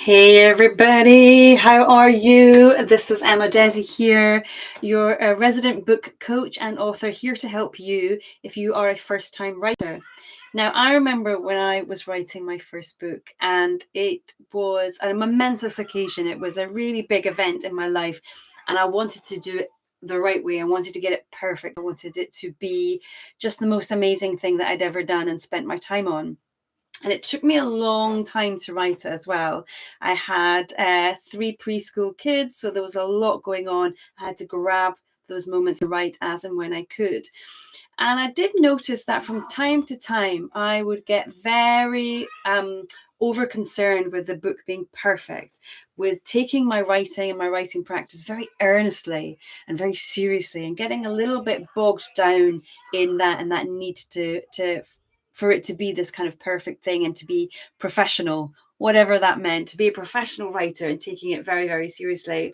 Hey everybody, how are you? This is Emma Desi here, your resident book coach and author, here to help you if you are a first-time writer. Now, I remember when I was writing my first book, and it was a momentous occasion. It was a really big event in my life, and I wanted to do it the right way. I wanted to get it perfect. I wanted it to be just the most amazing thing that I'd ever done and spent my time on. And it took me a long time to write it as well. I had 3 preschool kids, so there was a lot going on. I had to grab those moments to write as and when I could. And I did notice that from time to time, I would get very over concerned with the book being perfect, with taking my writing and my writing practice very earnestly and very seriously, and getting a little bit bogged down in that and that need to for it to be this kind of perfect thing and to be professional, whatever that meant, to be a professional writer and taking it very, very seriously.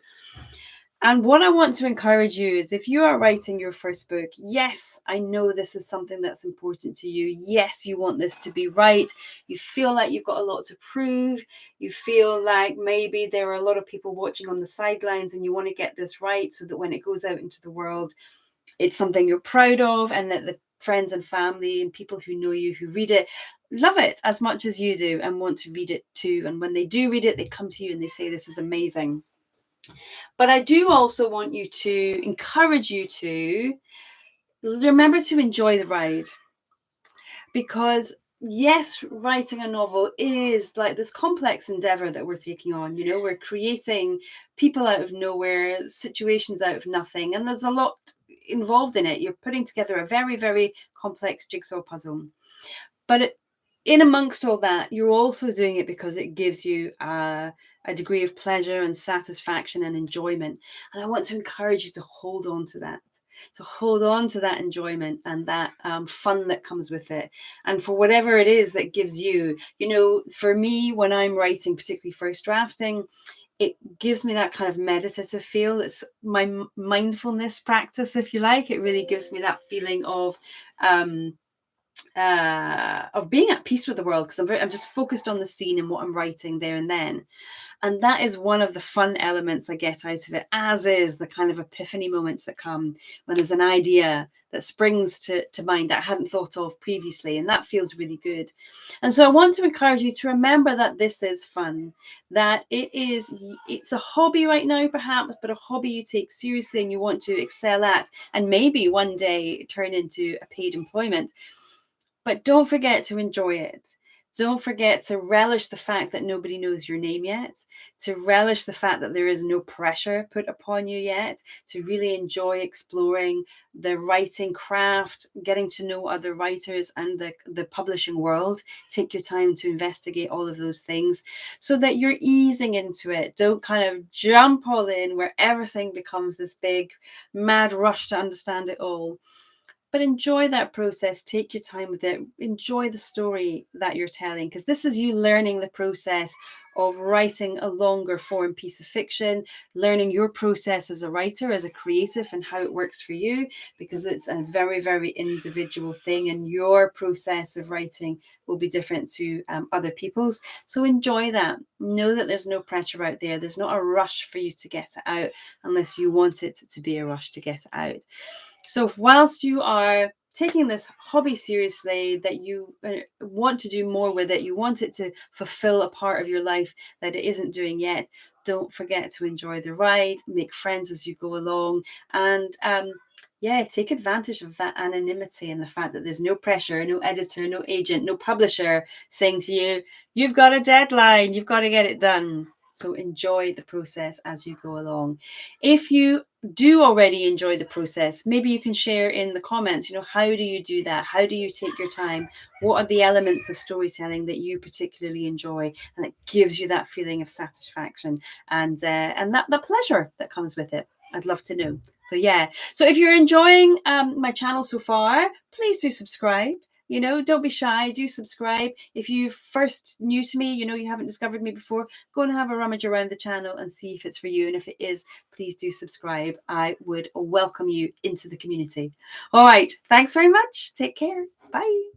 And what I want to encourage you is, if you are writing your first book, yes, I know this is something that's important to you. Yes, you want this to be right. You feel like you've got a lot to prove. You feel like maybe there are a lot of people watching on the sidelines and you want to get this right so that when it goes out into the world, it's something you're proud of, and that the friends and family and people who know you, who read it, love it as much as you do and want to read it too. And when they do read it, they come to you and they say, this is amazing. But I do also want you to encourage you to remember to enjoy the ride. Because yes, writing a novel is like this complex endeavor that we're taking on. You know, we're creating people out of nowhere, situations out of nothing, and there's a lot involved in it. You're putting together a very, very complex jigsaw puzzle. But in amongst all that, you're also doing it because it gives you a degree of pleasure and satisfaction and enjoyment. And I want to encourage you to hold on to that. To hold on to that enjoyment and that fun that comes with it. And for whatever it is that gives you, you know, for me, when I'm writing, particularly first drafting, it gives me that kind of meditative feel. It's my mindfulness practice, if you like. It really gives me that feeling of being at peace with the world, because I'm just focused on the scene and what I'm writing there and then. And that is one of the fun elements I get out of it, as is the kind of epiphany moments that come when there's an idea that springs to mind that I hadn't thought of previously, and that feels really good. And so I want to encourage you to remember that this is fun, that it's a hobby right now perhaps, but a hobby you take seriously and you want to excel at, and maybe one day turn into a paid employment. But don't forget to enjoy it. Don't forget to relish the fact that nobody knows your name yet, to relish the fact that there is no pressure put upon you yet, to really enjoy exploring the writing craft, getting to know other writers and the publishing world. Take your time to investigate all of those things so that you're easing into it. Don't kind of jump all in where everything becomes this big, mad rush to understand it all. But enjoy that process. Take your time with it. Enjoy the story that you're telling, because this is you learning the process of writing a longer form piece of fiction, learning your process as a writer, as a creative, and how it works for you, because it's a very, very individual thing, and your process of writing will be different to other people's. So enjoy that. Know that there's no pressure out there. There's not a rush for you to get it out unless you want it to be a rush to get it out. So whilst you are taking this hobby seriously, that you want to do more with it, you want it to fulfill a part of your life that it isn't doing yet, don't forget to enjoy the ride, make friends as you go along, and take advantage of that anonymity and the fact that there's no pressure, no editor, no agent, no publisher saying to you, you've got a deadline, you've got to get it done. So enjoy the process as you go along. If you do already enjoy the process, maybe you can share in the comments, how do you do that? How do you take your time? What are the elements of storytelling that you particularly enjoy and that gives you that feeling of satisfaction and that the pleasure that comes with it? I'd love to know. So if you're enjoying my channel so far, please do subscribe. Don't be shy. Do subscribe. If you're first new to me, you haven't discovered me before, go and have a rummage around the channel and see if it's for you. And if it is, please do subscribe. I would welcome you into the community. All right. Thanks very much. Take care. Bye.